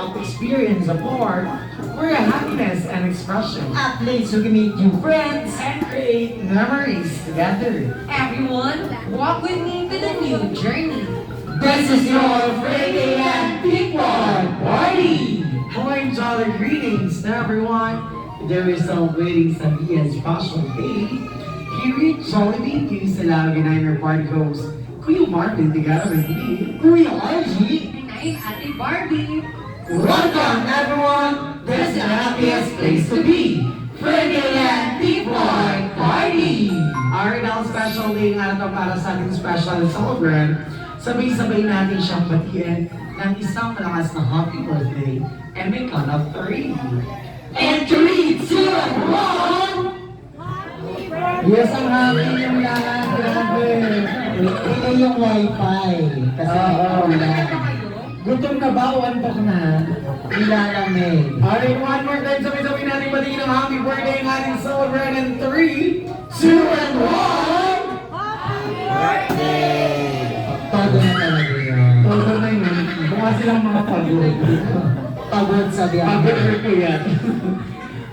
about to experience a more where happiness and expression A place to meet new friends. and create memories together. Everyone, walk with me to the new journey. This is your Friday and People Party! Point jolly greetings to everyone. There is celebrating Sabia's special day. Here at Jollibee News sa Laguna, your party host, Kuya Marvin, together with me, Kuya RG. And I'm Ate Barbie. Welcome everyone! This is the happiest place to be! Friday and People Party! Our now special day nga ito para sa ating special celebrant. Sabay-sabay natin siyang batiin ng isang malakas na happy birthday and may count of 3. And 3, 2, 1! Yes, ang happy yung lahat. Grabe. Ito yung wifi. Kasi ulan. Gutom na ba o antok na? Ilalamig. Alright, one more time. Sabay-sabay natin batiin ng happy birthday ang ating celebrant in 3, 2, and 1! Todo na talaga yun. Todo na yun. Mukha silang mga pagod. Pagod sa biyahe. Pagod ko yan.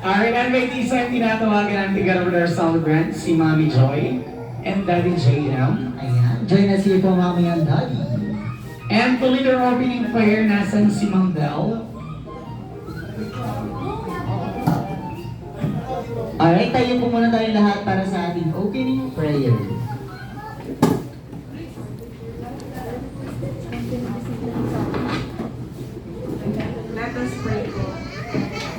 Alright, and may isa yung tinatawagan natin together with our celebrant, si Mami Joy and Daddy JM. Ayan. Join na si po mami and daddy. And to lead our opening prayer, nasan si Mang Del? Alright, tayo po muna tayo lahat para sa ating opening prayer. Let us pray po.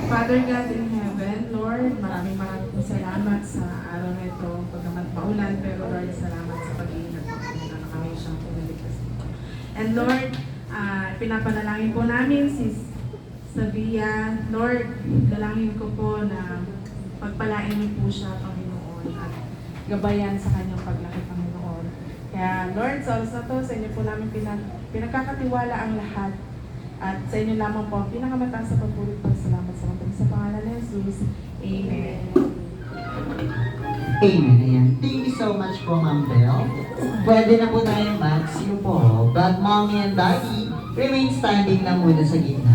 Father God in heaven, Lord, maraming salamat sa araw na ito. Pagkamat maulan, pero Lord, salamat sa pag-iingat po na kami siyang pinaligtas po. And Lord, pinapanalangin po namin si Savia. Lord, dalangin ko po na pagpalain niyo po siya, Panginoon, at gabayan sa kanyang paglaki, Panginoon. Kaya Lord, sa oras na to, sa inyo po namin pinagkakatiwala ang lahat. At sa inyo lamang po ang pinakamataas sa pagpulit po. Salamat sa mga sa pangalan ni Jesus. Amen. Amen. Ayan. Thank you so much po, Ma'am Belle. Pwede na po tayong mag-see po. But mommy and daddy remain standing lang muna sa gitna.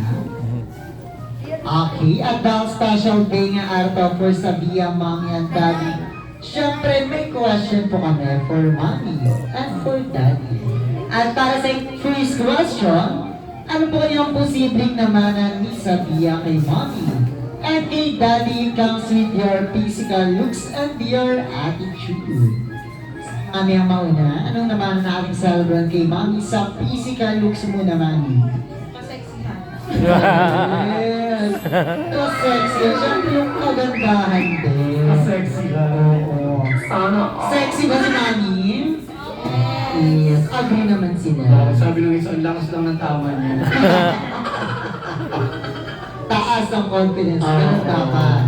Okay. At dahil special day nga Arto for Sabia, mommy and daddy, syempre may question po kami for mommy and for daddy. At para sa first question, ano po yung posibleng namanan ni Sabia kay mommy? And kay daddy comes with your physical looks and your attitude. Mami ang mauna, anong naman na ating celebrant kay mommy sa physical looks mo naman? Kaseksihan. Yes! So sexy. Siyempre yung kagandahan din. Sexy ka. Oo. Sana. Sexy ba si mami? Yes, agree naman sila. Sabi ng isa, ang lakas lang ng tama niya. Taas ang confidence, ganun dapat.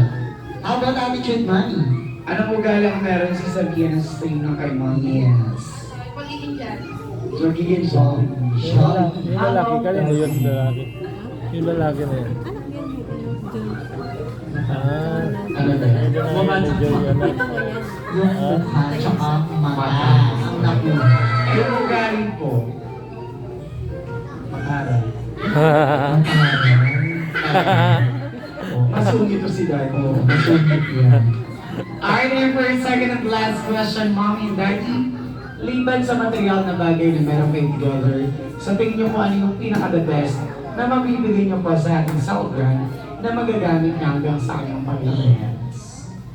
How about attitude, mami? Anong ugalang meron si Sabia na strain ng kay Mami? Yes. Pagiging dyan. So, gigil siya. Shy. Yung lalaki ka rin, yun lalaki. Yung lalaki na yun. Ah, Ano ba yan? medyo yun. Yung mukha, tsaka mata. Ang nakuha. Yung ugaling ko, mag-aral. Masungit to si Daddy. Masungit yan. Alright, and for your second and last question, Mommy and Daddy, liban sa material na bagay na meron kayo together, sa tingin niyo kung ano yung pinaka-the best na mabibigay niyo po sa ating celebrant na magagamit niya hanggang sa kanyang pamilya.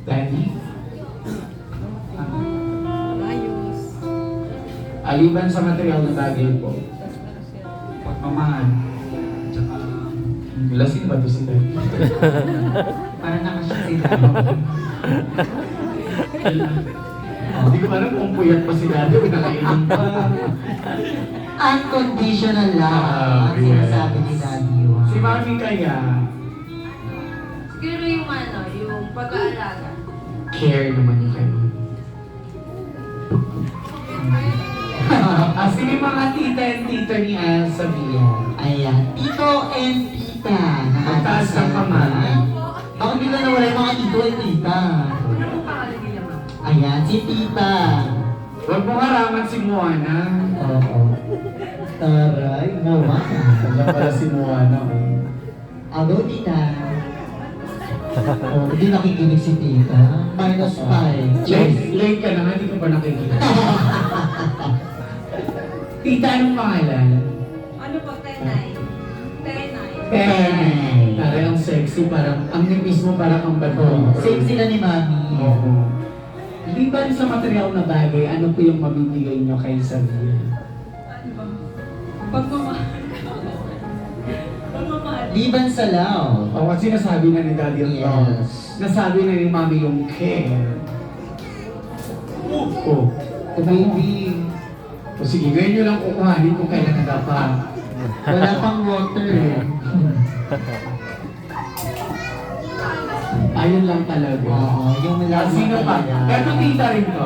Daddy? Aliban sa material na bagay po, pagmamahal, tsaka lasing ba ito si Daddy? Para nakasya sila. Hindi ko alam kung puyat pa si Daddy o nakainom pa. Unconditional love ang sinasabi ni Daddy. Si Mami kaya, Siguro yung yung pag-aalaga. care naman yung kay Mami. Sige mga tita and tita ni Sabia. Ayan, tito and tita. Magtaas ng kamay. Ako hindi na nawala yung mga tito and tita. Ano pangalan nila, Ma? Ayan, si tita. Huwag mo haraman si Moana. Oo. Taray, nawa. Wala pala si Moana. I'll go, tita. Oh, hindi nakikinig si tita. Minus 5. Late ka na nga, hindi ko pa nakikita. Tita, anong pangalan? Ano po, Tenay? Tenay. Tenay. Tara, ang sexy, parang, ang nipis mo parang ang bato. Same sila ni Mami. Oo. Liban sa material na bagay, ano po yung mabibigay nyo kay Xavier? Ano ba? Pagmamahal. Pagmamahal. Liban sa love. O, kasi nasabi na ni Daddy Ron. Yes. Nasabi na ni Mami yung care. Oh, Oh, baby. o sige, ngayon nyo lang kukuhanin kung kailan na pa. Wala pang water. Ayun lang talaga. Oo, yung love Sino pa? talaga. Eto tita rin to.